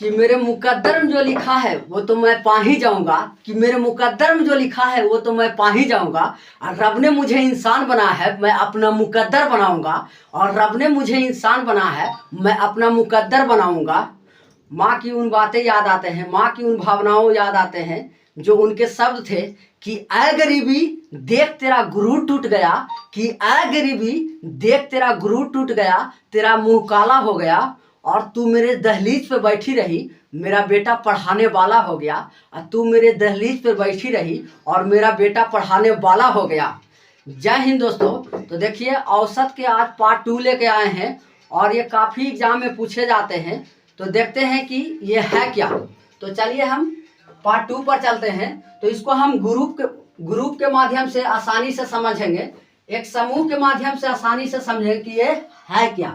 कि मेरे मुकद्दर में जो लिखा है वो तो मैं पा ही जाऊंगा, कि मेरे मुकद्दर में जो लिखा है वो तो मैं पा ही जाऊंगा। और रब ने मुझे इंसान बनाया है, मैं अपना मुकद्दर बनाऊंगा। और रब ने मुझे इंसान बनाया है, मैं अपना मुकद्दर बनाऊंगा। माँ की उन बातें याद आते हैं, माँ की उन भावनाओं याद आते हैं जो उनके शब्द थे कि ऐ गरीबी देख तेरा गुरूर टूट गया, कि ऐ गरीबी देख तेरा गुरूर टूट गया, तेरा मुंह काला हो गया और तू मेरे दहलीज पे बैठी रही, मेरा बेटा पढ़ाने वाला हो गया। और तू मेरे दहलीज पे बैठी रही और मेरा बेटा पढ़ाने वाला हो गया। जय हिंद दोस्तों। तो देखिए औसत के आज पार्ट 2 लेके आए हैं और ये काफ़ी एग्जाम में पूछे जाते हैं। तो देखते हैं कि ये है क्या। तो चलिए हम पार्ट 2 पर चलते हैं। तो इसको हम ग्रुप के माध्यम से आसानी से समझेंगे, एक समूह के माध्यम से आसानी से समझेंगे कि ये है क्या।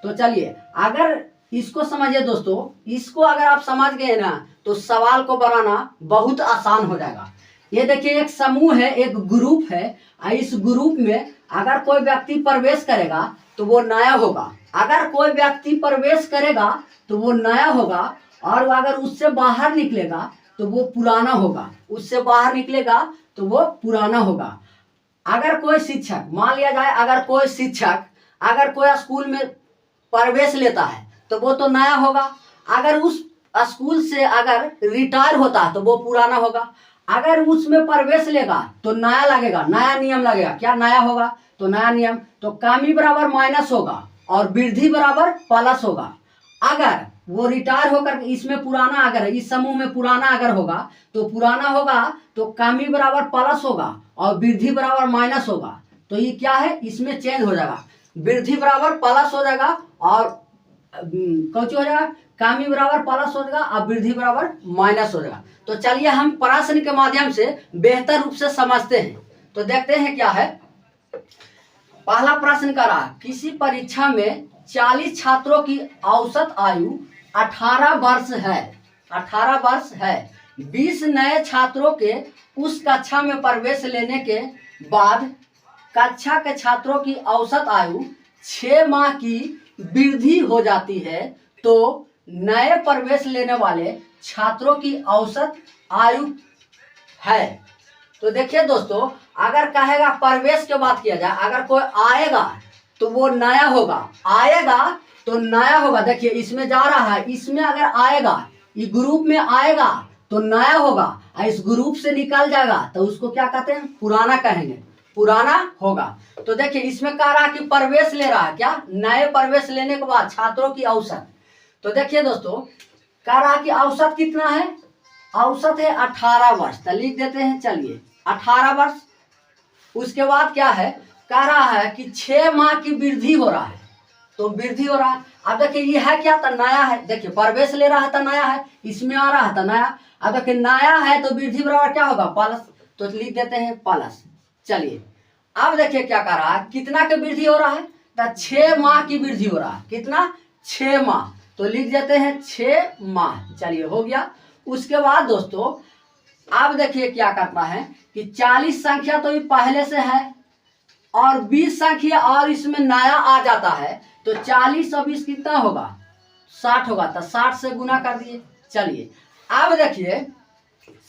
तो चलिए अगर इसको समझिए दोस्तों, इसको अगर आप समझ गए ना तो सवाल को बनाना बहुत आसान हो जाएगा। ये देखिए एक समूह है, एक ग्रुप है। इस ग्रुप में अगर कोई व्यक्ति प्रवेश करेगा तो वो नया होगा, अगर कोई व्यक्ति प्रवेश करेगा तो वो नया होगा, और अगर उससे बाहर निकलेगा तो वो पुराना होगा, उससे बाहर निकलेगा तो वो पुराना होगा। अगर कोई शिक्षक, मान लिया जाए अगर कोई शिक्षक अगर कोई स्कूल में प्रवेश लेता है तो वो तो नया होगा, अगर उस स्कूल से अगर रिटायर होता है तो वो पुराना होगा। अगर उसमें प्रवेश लेगा तो नया लगेगा, नया नियम लगेगा। क्या नया होगा? तो नया नियम। तो कमी बराबर माइनस होगा और वृद्धि बराबर प्लस होगा। अगर वो रिटायर होकर इसमें पुराना, अगर इस समूह में पुराना अगर होगा तो पुराना होगा तो कमी बराबर प्लस होगा और वृद्धि बराबर माइनस होगा। तो ये क्या है, इसमें चेंज हो जाएगा, वृद्धि बराबर प्लस हो जाएगा और कौन हो जाएगा, कमी बराबर प्लस हो जाएगा और वृद्धि बराबर माइनस हो जाएगा। तो चलिए हम प्रश्न के माध्यम से बेहतर रूप से समझते हैं। तो देखते हैं क्या है। पहला प्रश्न करा, किसी परीक्षा में 40 छात्रों की औसत आयु 18 वर्ष है, 18 वर्ष है। 20 नए छात्रों के उस कक्षा में प्रवेश लेने के बाद कक्षा के छात्रों की औसत आयु 6 माह की वृद्धि हो जाती है, तो नए प्रवेश लेने वाले छात्रों की औसत आयु है। तो देखिए दोस्तों, अगर कहेगा प्रवेश के बात किया जाए, अगर कोई आएगा तो वो नया होगा, आएगा तो नया होगा। देखिए इसमें जा रहा है, इसमें अगर आएगा, इस ग्रुप में आएगा तो नया होगा, और इस ग्रुप से निकल जाएगा तो उसको क्या कहते हैं, पुराना कहेंगे, पुराना होगा। तो देखिए इसमें कह रहा है कि प्रवेश ले रहा है, क्या नए प्रवेश लेने के बाद छात्रों की औसत। तो देखिए दोस्तों, कह रहा है कि औसत कितना है, औसत है 18 वर्ष। तो लिख देते हैं, चलिए 18 वर्ष। उसके बाद क्या है, कह रहा है कि 6 माह की वृद्धि हो रहा है, तो वृद्धि हो रहा है। अब देखिए ये है क्या, तो नया है। देखिए प्रवेश ले रहा है तो नया है, इसमें आ रहा है तो नया। अब देखिए नया है तो वृद्धि बराबर क्या होगा, प्लस। तो लिख देते हैं प्लस। चलिए अब देखिए क्या कर रहा है, कितना की वृद्धि हो रहा है, तो 6 माह की वृद्धि हो रहा है। कितना, 6 माह। तो लिख देते हैं 6 माह। चलिए हो गया। उसके बाद दोस्तों अब देखिए क्या करता है कि 40 संख्या तो ये पहले से है और 20 संख्या और इसमें नया आ जाता है, तो 40 और 20 कितना होगा, 60 होगा। तो 60 से गुना कर दिए। चलिए अब देखिए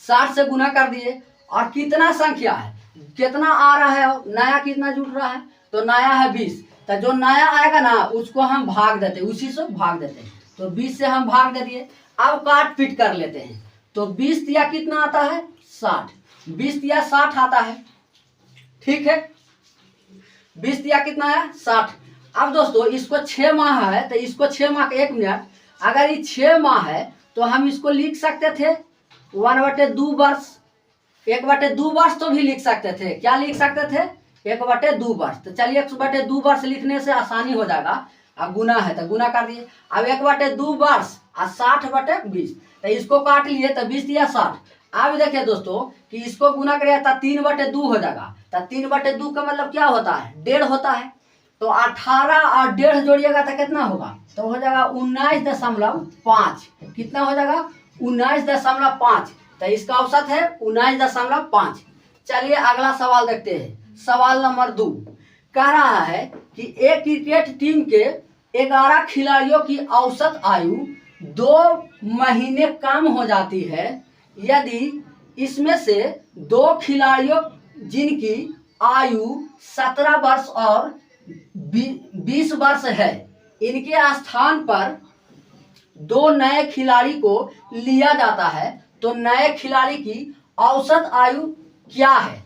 60 से गुना कर दिए और कितना संख्या है, कितना आ रहा है, नया कितना जुड़ रहा है, तो नया है 20। तो जो नया आएगा ना उसको हम भाग देते, उसी से भाग देते हैं। तो 20 से हम भाग दे दिए। अब काट पीट कर लेते हैं। तो 20 दिया कितना आता है, 60। 20 दिया 60 आता है, ठीक है। 20 दिया कितना है, 60। अब दोस्तों इसको 6 माह है, तो इसको 6 माह, 1 मिनट, अगर ये 6 माह है तो हम इसको लिख सकते थे 1/2 वर्ष। 1/2 वर्ष तो भी लिख सकते थे। क्या लिख सकते थे, 1/2 वर्ष। तो चलिए 1/2 वर्ष लिखने से आसानी हो जाएगा। अब गुना है तो गुना कर दिए। अब 1/2 वर्ष और 60/20, तो इसको काट लिए तो 20 दिया 60। अब देखिए दोस्तों कि इसको गुना करेगा तो 3/2 हो जाएगा। तो 3/2 का मतलब क्या होता है, 1.5 होता है। तो 18 और 1.5 जोड़िएगा तो कितना होगा, तो हो जाएगा 19.5। कितना हो जाएगा, 19.5। तो इसका औसत है 19.5। चलिए अगला सवाल देखते हैं। सवाल नंबर 2 कह रहा है कि एक क्रिकेट टीम के 11 खिलाड़ियों की औसत आयु 2 महीने कम हो जाती है यदि इसमें से 2 खिलाड़ियों जिनकी आयु 17 वर्ष और 20 वर्ष है, इनके स्थान पर 2 नए खिलाड़ी को लिया जाता है, तो नए खिलाड़ी की औसत आयु क्या है।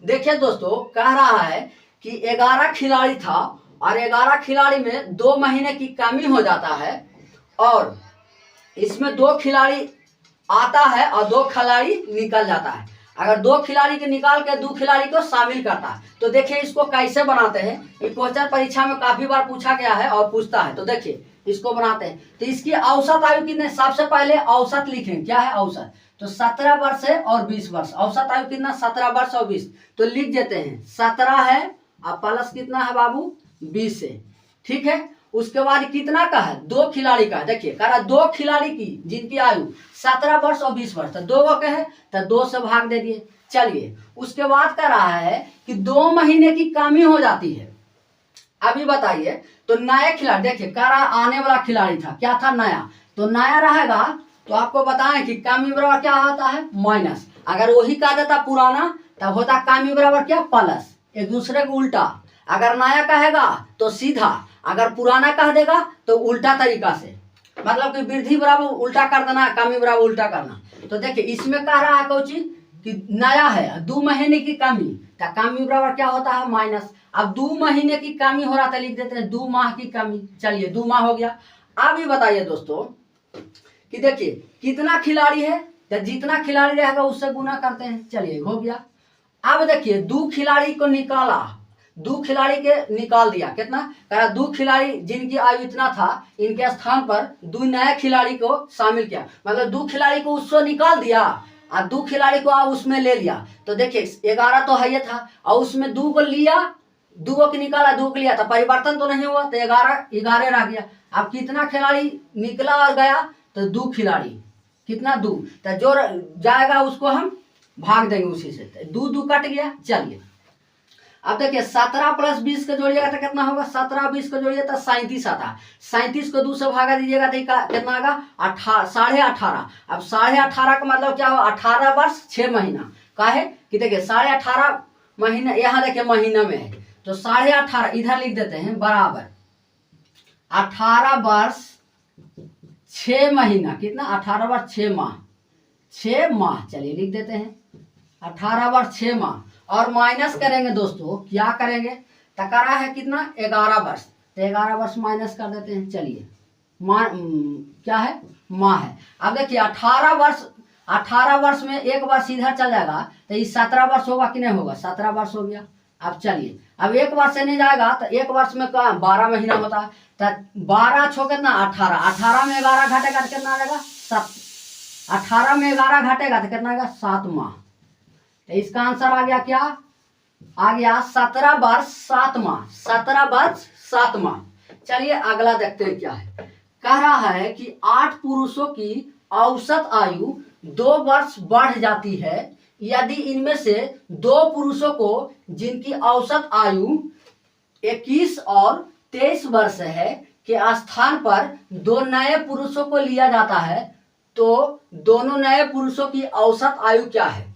देखिए दोस्तों, कह रहा है कि 11 खिलाड़ी था और 11 खिलाड़ी में 2 महीने की कमी हो जाता है और इसमें 2 खिलाड़ी आता है और 2 खिलाड़ी निकल जाता है। अगर 2 खिलाड़ी के निकाल के 2 खिलाड़ी को शामिल करता है, तो देखिए इसको कैसे बनाते हैं। ये क्वेश्चन परीक्षा में काफी बार पूछा गया है और पूछता है। तो देखिए इसको बनाते हैं, तो इसकी औसत आयु कितने, सबसे पहले औसत लिखें, क्या है औसत, तो 17 वर्ष है और 20 वर्ष। औसत आयु कितना, 17 वर्ष और 20, तो लिख देते हैं 17 है और प्लस कितना है बाबू, 20 है, ठीक है। उसके बाद कितना का है, 2 खिलाड़ी का है। देखिए कह रहा 2 खिलाड़ी की जिनकी आयु 17 वर्ष और 20 वर्ष, तो 2 के है तो 2 से भाग दे दिए। चलिए उसके बाद कह रहा है कि 2 महीने की कमी हो जाती है। अभी बताइए, तो नए खिलाड़ी, देखिए कह रहा आने वाला खिलाड़ी था, क्या था, नया, तो नया रहेगा तो आपको बताएं कि कमी बराबर क्या होता है, माइनस। अगर वही कह देता पुराना तब होता कमी बराबर क्या, प्लस, एक दूसरे को उल्टा। अगर नया कहेगा तो सीधा, अगर पुराना कह देगा तो उल्टा तरीका से, मतलब कि वृद्धि बराबर उल्टा कर देना, कमी बराबर उल्टा करना। तो देखिए इसमें कह रहा है कोई चीज कि नया है, 2 महीने की कमी, तो कमी बराबर क्या होता है, माइनस। अब 2 महीने की कमी हो रहा था, लिख देते हैं 2 माह की कमी। चलिए 2 माह हो गया। अब ये बताइए दोस्तों कि देखिए कितना खिलाड़ी है, तो जितना खिलाड़ी रहेगा उससे गुना करते हैं। चलिए हो गया। अब देखिए 2 खिलाड़ी को निकाला, 2 खिलाड़ी के निकाल दिया, कितना कहा, 2 खिलाड़ी जिनकी आयु इतना था, इनके स्थान पर 2 नए खिलाड़ी को शामिल किया, मतलब 2 खिलाड़ी को उससे निकाल दिया और 2 खिलाड़ी को आप उसमें ले लिया। तो देखिए 11 तो है ये था और उसमें 2 को लिया, 2 को निकाला, 2 को लिया, तो परिवर्तन तो नहीं हुआ, तो 11 रह गया। अब कितना खिलाड़ी निकला और गया, तो 2 खिलाड़ी, कितना 2, तो जो जाएगा उसको हम भाग देंगे उसी से, 2 कट गया। चलिए अब देखिए 17 प्लस 20 को जोड़िएगा तो कितना होगा, 17 20 को जोड़िए तो 37 आता। 37 को 2 से भागा दीजिएगा तो कितना आएगा, 18.5। अब 18.5 का मतलब क्या हो, 18 वर्ष 6 महीना का है कि देखिए 18.5 महीना, यहाँ देखिए महीना में है, तो 18.5 इधर लिख देते हैं बराबर 18 वर्ष 6 महीना, कितना, 18 वर्ष 6 माह, 6 माह। चलिए लिख देते हैं 18 वर्ष 6 माह और माइनस करेंगे दोस्तों, क्या करेंगे, टकरा है कितना, 11 वर्ष, तो 11 वर्ष माइनस कर देते हैं। चलिए क्या है, माह है। अब देखिए 18 वर्ष में 1 वर्ष इधर चल जाएगा तो ये 17 वर्ष होगा कि नहीं होगा, 17 वर्ष हो गया। अब चलिए अब 1 वर्ष से नहीं जाएगा तो 1 वर्ष में क्या 12 महीना होता है, तो 12 छो कितना 18, 18 में 11 घटेगा तो कितना आ जाएगा 7, 18 में 11 घटेगा तो कितना आएगा 7 माह। तो इसका आंसर आ गया क्या, आ गया 17 वर्ष 7 माह, 17 वर्ष 7 माह। चलिए अगला देखते हैं क्या है। कह रहा है कि 8 पुरुषों की औसत आयु 2 वर्ष बढ़ जाती है यदि इनमें से 2 पुरुषों को जिनकी औसत आयु 21 और 23 वर्ष है के स्थान पर 2 नए पुरुषों को लिया जाता है, तो दोनों नए पुरुषों की औसत आयु क्या है।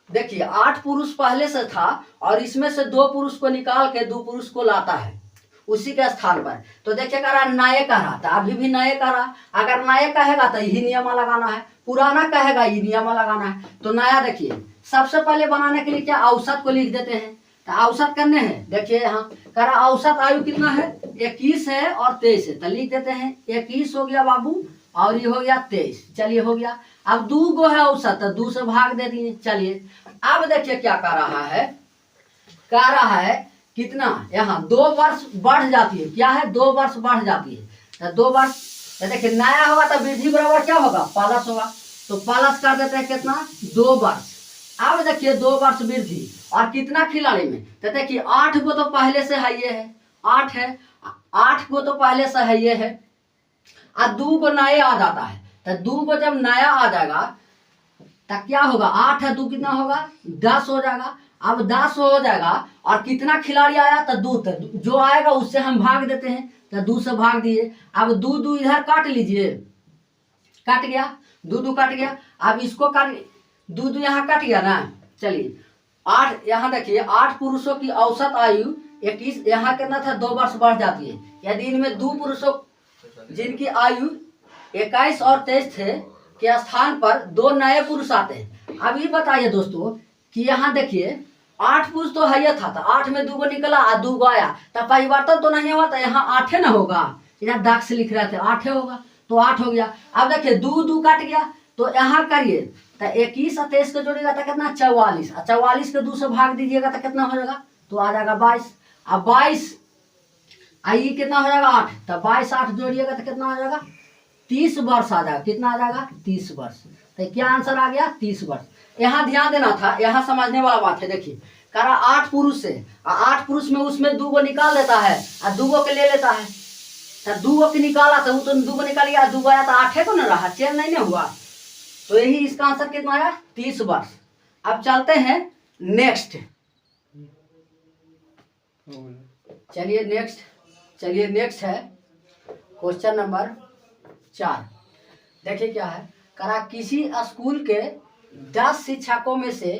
देखिए 8 पुरुष पहले से था और इसमें से 2 पुरुष को निकाल के 2 पुरुष को लाता है उसी के स्थान पर। तो देखिए कह रहा नए कह रहा था, अभी भी नए कह रहा, अगर नए कहेगा तो यही नियम लगाना है, पुराना कहेगा ये नियम लगाना है। तो नया देखिए सबसे पहले बनाने के लिए क्या, औसत को लिख देते हैं, तो औसत करने हैं। देखिए यहाँ कह रहा औसत आयु कितना है, 21 है और 23 है, तो लिख देते हैं 21 हो गया बाबू और ये हो गया 23। चलिए हो गया। अब 2 गो है औसत, तो 2 से भाग दे दिए। चलिए अब देखिए क्या कह रहा है, कह रहा है कितना, यहाँ 2 वर्ष बढ़ जाती है, क्या है 2 वर्ष बढ़ जाती है, तो 2 वर्ष, तो देखिए नया होगा तो वृद्धि बराबर क्या होगा, प्लस होगा, तो प्लस कर देते हैं कितना 2 वर्ष। अब देखिए 2 वर्ष वृद्धि और कितना खिलाड़ी में, तो देखिए 8 को तो पहले से है ये है, 8 है, 8 को तो पहले से है ये है और 2 को नया आ जाता है, तो 2 को जब नया आ जाएगा तो क्या होगा, 8 है 2 कितना होगा 10 हो जाएगा। अब 10 हो जाएगा और कितना खिलाड़ी आया तो 2, जो आएगा उससे हम भाग देते हैं, तो 2 से भाग दिए। अब 2 इधर काट लीजिए, कट गया, 2 कट गया। अब इसको काट, 2 यहाँ कट गया ना। चलिए 8, यहाँ देखिए 8 पुरुषों की औसत आयु 21, यहाँ कितना था 2 वर्ष बढ़ जाती है। यदि इनमें 2 पुरुषों जिनकी आयु 21 और 23 थे के स्थान पर 2 नए पुरुष आते हैं। अब ये बताइए दोस्तों कि यहाँ देखिए 8 पुरुष तो है था, 8 में 2 निकला और 2 आया, तब परिवर्तन तो नहीं हुआ, तो यहाँ 8 ना होगा। यहाँ दाग से लिख रहे थे 8 होगा, तो 8 हो गया। अब देखिए 2 कट गया, तो यहाँ करिए तो 21 और 23 को जोड़ेगा तो कितना 44, और 44 के 2 से भाग दीजिएगा तो कितना हो जाएगा, तो आ जाएगा 22। अब 22 आई कितना हो जाएगा 8, तो 22 8 जोड़िएगा तो कितना आ जाएगा 30 वर्ष आ जाएगा। कितना आ जाएगा 30 वर्ष। तो क्या आंसर आ गया 30 वर्ष। यहाँ ध्यान देना था, यहाँ समझने वाला बात है। देखिए करा 8 पुरुष से, 8 पुरुष में उसमें 2 निकाल लेता है और 2 के ले लेता है, तो 2 के निकाला तो वो तो 2 निकाल गया, 2 आया तो 8 को ना रहा, चेंज नहीं हुआ। तो यही इसका आंसर कितना आया 30 वर्ष। अब चलते हैं नेक्स्ट, चलिए नेक्स्ट है क्वेश्चन नंबर 4। देखिए क्या है, करा किसी स्कूल के 10 शिक्षकों में से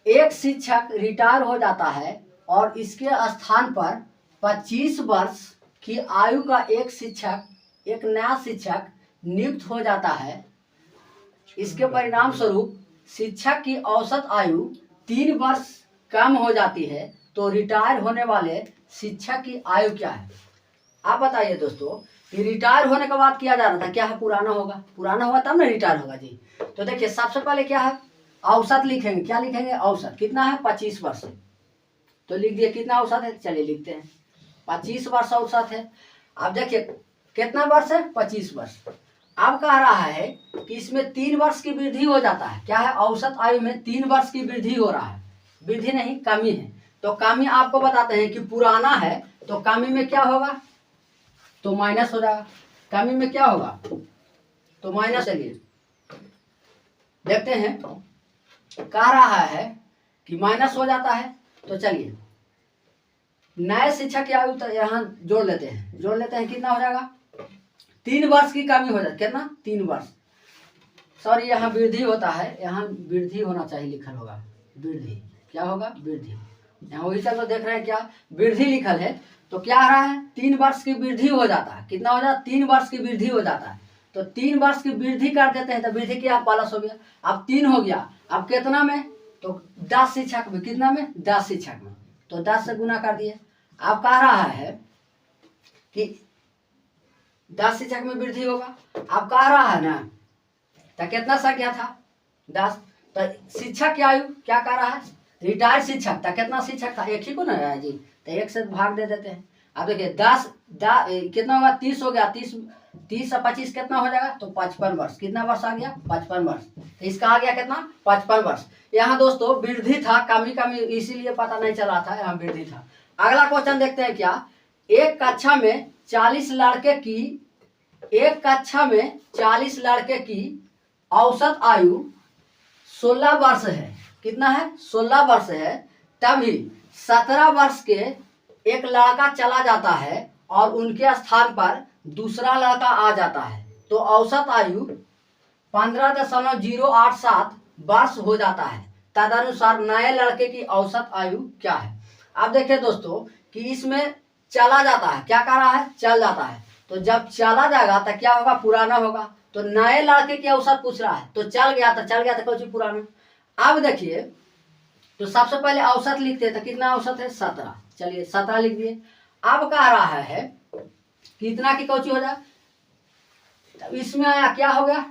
एक शिक्षक रिटायर हो जाता है और इसके स्थान पर 25 वर्ष की आयु का एक नया शिक्षक नियुक्त हो जाता है। इसके परिणाम स्वरूप शिक्षक की औसत आयु 3 वर्ष कम हो जाती है, तो रिटायर होने वाले शिक्षक की आयु क्या है। आप बताइए दोस्तों कि रिटायर होने के बाद किया जा रहा था, क्या है पुराना होगा तब ना रिटायर होगा जी। तो देखिए सबसे पहले क्या है औसत लिखेंगे, क्या लिखेंगे औसत, कितना है 25 वर्ष। तो लिख दिए कितना औसत है, चलिए लिखते हैं 25 वर्ष औसत है। अब देखिए कितना वर्ष है 25 वर्ष। अब कह रहा है कि इसमें 3 वर्ष की वृद्धि हो जाता है, क्या है औसत आयु में 3 वर्ष की वृद्धि हो रहा है, वृद्धि नहीं कमी है। तो कमी आपको बताते हैं कि पुराना है तो कमी में क्या होगा, तो माइनस हो जाएगा। कमी में क्या होगा तो माइनस। चलिए देखते हैं, कह रहा है कि माइनस हो जाता है। तो चलिए नए शिक्षक की आयु तो यहाँ जोड़ लेते हैं, कितना हो जाएगा 3 वर्ष की कमी हो जाए, कितना 3 वर्ष। सॉरी यहाँ वृद्धि होता है, यहाँ वृद्धि होना चाहिए लिखल होगा, वृद्धि क्या होगा वृद्धि, यहाँ वही सब तो देख रहे हैं क्या वृद्धि लिखल है। तो क्या आ रहा है 3 वर्ष की वृद्धि हो जाता है, कितना हो जाता है 3 वर्ष की वृद्धि हो जाता है। तो 3 वर्ष की वृद्धि कर देते हैं, तो वृद्धि क्या प्लस हो गया। अब 3 हो गया, अब कितना में, तो 10 शिक्षक में, कितना में 10 शिक्षक में, तो 10 से गुना कर दिए। अब कह रहा है कि 10 शिक्षक में वृद्धि होगा। अब कह रहा है ना तो कितना संख्या था 10, तो शिक्षक की आयु क्या कह रहा है रिटायर्ड शिक्षक था, कितना शिक्षक था एक ही को ना है जी, तो 1 से भाग दे देते हैं। अब देखिए 10 कितना होगा 30 हो गया, 30 और 25 कितना हो जाएगा, तो 55 वर्ष। कितना वर्ष आ गया 55 वर्ष। तो इसका आ गया कितना 55 वर्ष। यहाँ दोस्तों वृद्धि था, कमी इसीलिए पता नहीं चला था, यहाँ वृद्धि था। अगला क्वेश्चन देखते हैं क्या, एक कक्षा में 40 लड़के की औसत आयु 16 वर्ष है, कितना है 16 वर्ष है। तभी 17 वर्ष के एक लड़का चला जाता है और उनके स्थान पर दूसरा लड़का आ जाता है, तो औसत आयु 15.087 वर्ष हो जाता है। तदनुसार नए लड़के की औसत आयु क्या है। अब देखिए दोस्तों कि इसमें चला जाता है, क्या कह रहा है चल जाता है, तो जब चला जाएगा तो क्या होगा पुराना होगा। तो नए लड़के की औसत पूछ रहा है, तो चल गया तो कुछ पुराना। अब देखिए तो सबसे पहले औसत लिखते हैं, तो कितना औसत है 17, चलिए 17 लिख दिए। अब कह रहा है कितना की कौची हो जाए, तो इसमें आया क्या हो गया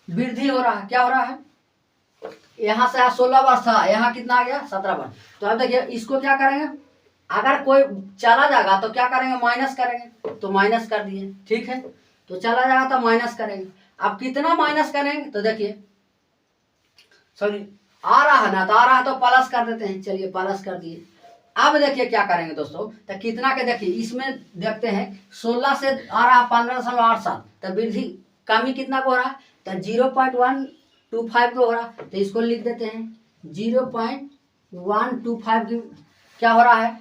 वृद्धि हो रहा है, क्या हो रहा है यहाँ से 16 वर्ष था, यहाँ कितना आ गया 17 वर्ष। तो अब देखिए इसको क्या करेंगे, अगर कोई चला जाएगा तो क्या करेंगे माइनस करेंगे, तो माइनस कर दिए, ठीक है। तो चला जाएगा तो माइनस करेंगे। अब कितना माइनस करेंगे, तो देखिए सॉरी आ रहा है ना, तो आ रहा है तो प्लस कर देते हैं, चलिए प्लस कर दिए। अब देखिए क्या करेंगे दोस्तों, तो कितना के देखिए इसमें देखते हैं 16 से आ रहा है 15.87, तो वृद्धि कमी कितना को हो रहा है, तो 0.125 को हो रहा है। तो इसको लिख देते हैं 0.125 की क्या हो रहा है,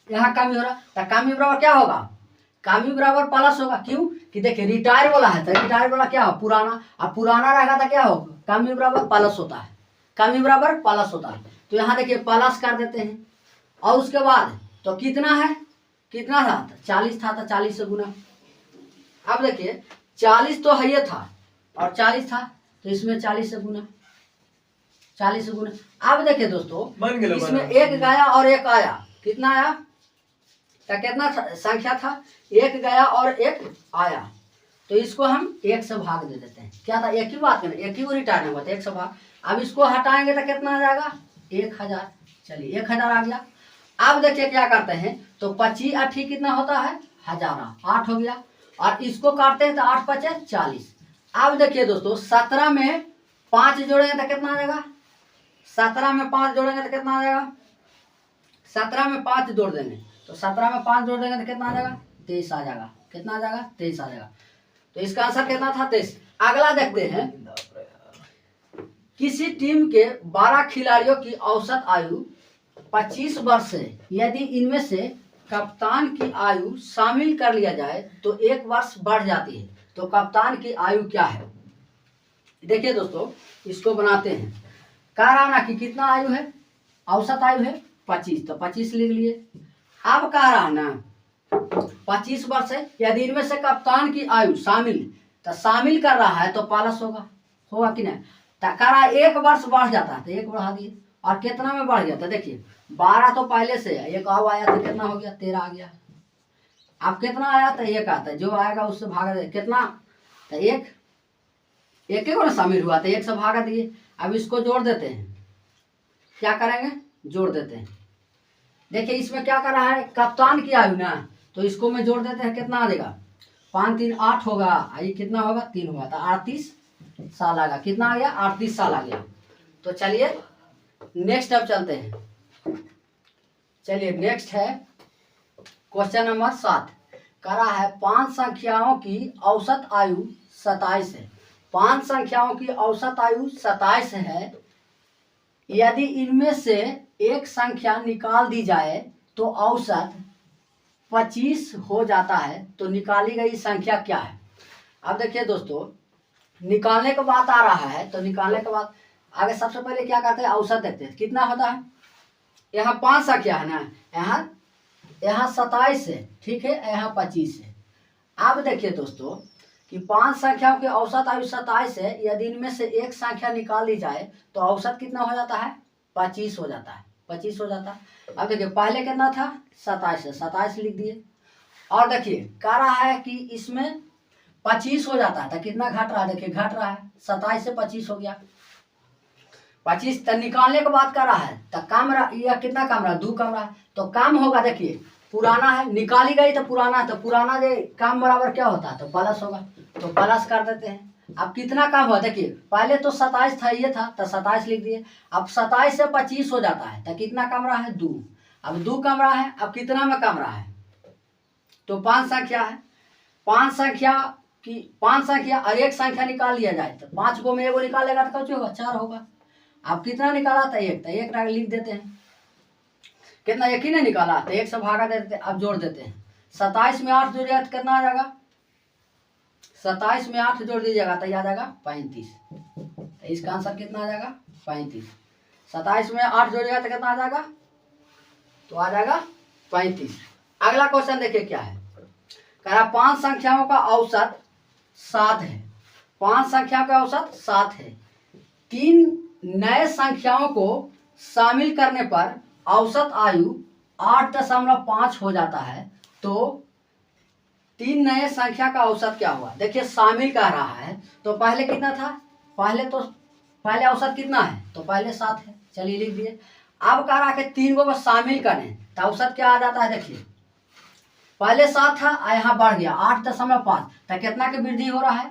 यहाँ कमी हो रहा है। तो कमी बराबर क्या होगा कामी बराबर प्लस होगा। क्यों कि देखिए रिटायर वाला है तो रिटायर वाला क्या हो पुराना, अब पुराना रहेगा तो क्या होगा कामी बराबर प्लस होता है, कामी बराबर प्लस होता है। तो यहाँ देखिए प्लस कर देते हैं और उसके बाद तो कितना है, कितना था 40 था तो 40 से गुना। अब देखिए 40 तो है ये था और 40 था तो इसमें 40 से गुना, 40 से गुना। अब देखिए दोस्तों इसमें एक गया और एक आया, कितना आया तो कितना संख्या था, एक गया और एक आया, तो इसको हम एक से भाग दे देते हैं। क्या था एक ही बात है, एक ही वो रिटायर हुआ था, एक से भाग। अब इसको हटाएंगे तो कितना आ जाएगा 1000। चलिए 1000 आ गया। अब देखिए क्या करते हैं तो 25 8 कितना होता है 1000, 8 हो गया और इसको काटते हैं तो 8 5 40। अब देखिए दोस्तों 17 में 5 जोड़ेंगे तो कितना आ जाएगा, 17 में 5 जोड़ेंगे तो कितना आ जाएगा, 17 में 5 जोड़ देंगे तो 17 में 5 जोड़ देंगे तो कितना आ जाएगा 23 आ जाएगा। कितना आ जाएगा 23 आ जाएगा। तो इसका आंसर कितना था 23। अगला देखते हैं, किसी टीम के 12 खिलाड़ियों की औसत आयु 25 वर्ष है, यदि इनमें से कप्तान की आयु शामिल कर लिया जाए तो 1 वर्ष बढ़ जाती है, तो कप्तान की आयु क्या है। देखिए दोस्तों इसको बनाते हैं, कह रहा ना कि कितना आयु है, औसत आयु है 25 तो 25 लिख लिए। अब कह रहा ना 25 वर्ष है, यदि इनमें से कप्तान की आयु शामिल, तो शामिल कर रहा है तो प्लस होगा, होगा कि नहीं। तो कह रहा 1 वर्ष बढ़ जाता है तो 1 बढ़ा दिए और कितना में बढ़ गया तो देखिए 12 तो पहले से है, एक और आया तो कितना हो गया 13 आ गया। अब कितना आया तो 1 आता है, जो आएगा उससे भागा दे कितना तो 1 एक को ना शामिल हुआ तो 1 से भागा दिए। अब इसको जोड़ देते हैं, क्या करेंगे जोड़ देते हैं। देखिए इसमें क्या कर रहा है कप्तान की आयु ना, तो इसको में जोड़ देते हैं, कितना आ जाएगा 5 3 8 होगा, ये कितना होगा 3 होगा तो 38 साल आ गया। कितना आ गया 38 साल आ गया। तो चलिए नेक्स्ट अब चलते हैं। चलिए नेक्स्ट है क्वेश्चन नंबर 7, करा है 5 संख्याओं की औसत आयु 27 है। 5 संख्याओं की औसत आयु 27 है, यदि इनमें से एक संख्या निकाल दी जाए तो औसत 25 हो जाता है, तो निकाली गई संख्या क्या है। अब देखिए दोस्तों निकालने के बाद आ रहा है, तो निकालने के बाद आगे सबसे पहले क्या करते हैं औसत देखते हैं कितना होता है। यहाँ 5 संख्या है ना, यहाँ 27 है, ठीक है, यहाँ 25 है। अब देखिए दोस्तों कि 5 संख्याओं की औसत आयु 27 है, यदि इनमें से एक संख्या निकाल दी जाए तो औसत कितना हो जाता है 25 हो जाता है, 25 हो जाता है। अब देखिए पहले कितना था 27 है, 27 लिख दिए और देखिए कह रहा है कि इसमें 25 हो जाता है तो कितना घट रहा है, देखिए घट रहा है, 27 से 25 हो गया 25। तो निकालने के बाद कर रहा है तो कम रहा, यह कितना कम रहा 2 कम रहा, तो कम होगा। देखिए पुराना है, निकाली गई तो पुराना है, तो पुराना जो कम बराबर क्या होता है तो प्लस होगा, तो प्लस कर देते हैं। अब कितना कम हुआ देखिए पहले तो 27 था, ये था तो 27 लिख दिए। अब 27 से 25 हो जाता है तो कितना कम रहा है 2, अब 2 कम रहा है, अब कितना में कम रहा है तो 5 संख्या है। 5 संख्या और एक संख्या निकाल लिया जाए तो 5 को में एगो निकालेगा तो कुछ होगा 4 होगा। अब कितना निकाला था 1, तो 1 लिख देते हैं, कितना 1 ही नहीं निकाला तो 1 से भागा देते हैं। अब जोड़ देते हैं, 27 में 8 जोड़िएगा तो कितना आ जाएगा, 27 में 8 जोड़ दीजिएगा तो आ जाएगा 35। तो इसका आंसर कितना आ जाएगा 35। 27 में 8 जोड़िएगा तो कितना आ जाएगा तो आ जाएगा 35। अगला क्वेश्चन देखिए क्या है, कह रहा 5 संख्याओं का औसत 7 है। 5 संख्या का औसत 7 है, 3 नए संख्याओं को शामिल करने पर औसत आयु 8.5 हो जाता है, तो 3 नए संख्या का औसत क्या हुआ। देखिए शामिल कह रहा है तो पहले कितना था, पहले औसत कितना है तो पहले 7 है, चलिए लिख दिए। अब कह रहा है कि 3 को शामिल करें तो औसत क्या आ जाता है, देखिए पहले 7 था यहाँ बढ़ गया 8.5, तो कितना की वृद्धि हो रहा है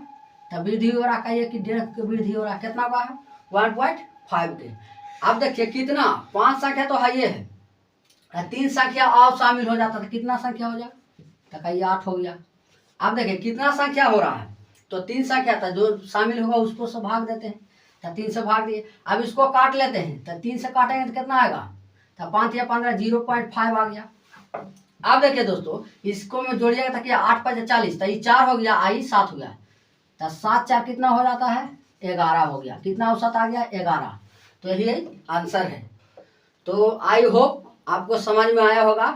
तो वृद्धि हो रहा है कि 1.5 की वृद्धि हो रहा है, कितना का है 1.5 के। अब देखिए कितना 5 संख्या तो है ये है, 3 संख्या और शामिल हो जाता तो कितना संख्या हो जाए तो कहिए 8 हो गया। अब देखिए कितना संख्या हो रहा है तो 3 संख्या था, जो शामिल होगा उसको से भाग देते हैं, तो 3 से भाग दिए। अब इसको काट लेते हैं तो 3 से काटेंगे तो कितना आएगा तो 5 या 15 0.5 आ गया। अब देखिए दोस्तों, इसको में जोड़िएगा ताकि 8 5 40, तो ये 4 हो गया, आई 7 हो गया, तो 7 4 कितना हो जाता है 11 हो गया, कितना औसत आ गया 11। तो यही आंसर है। तो आई होप आपको समझ में आया होगा।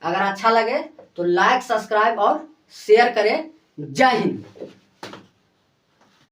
अगर अच्छा लगे तो लाइक सब्सक्राइब और शेयर करें। जय हिंद।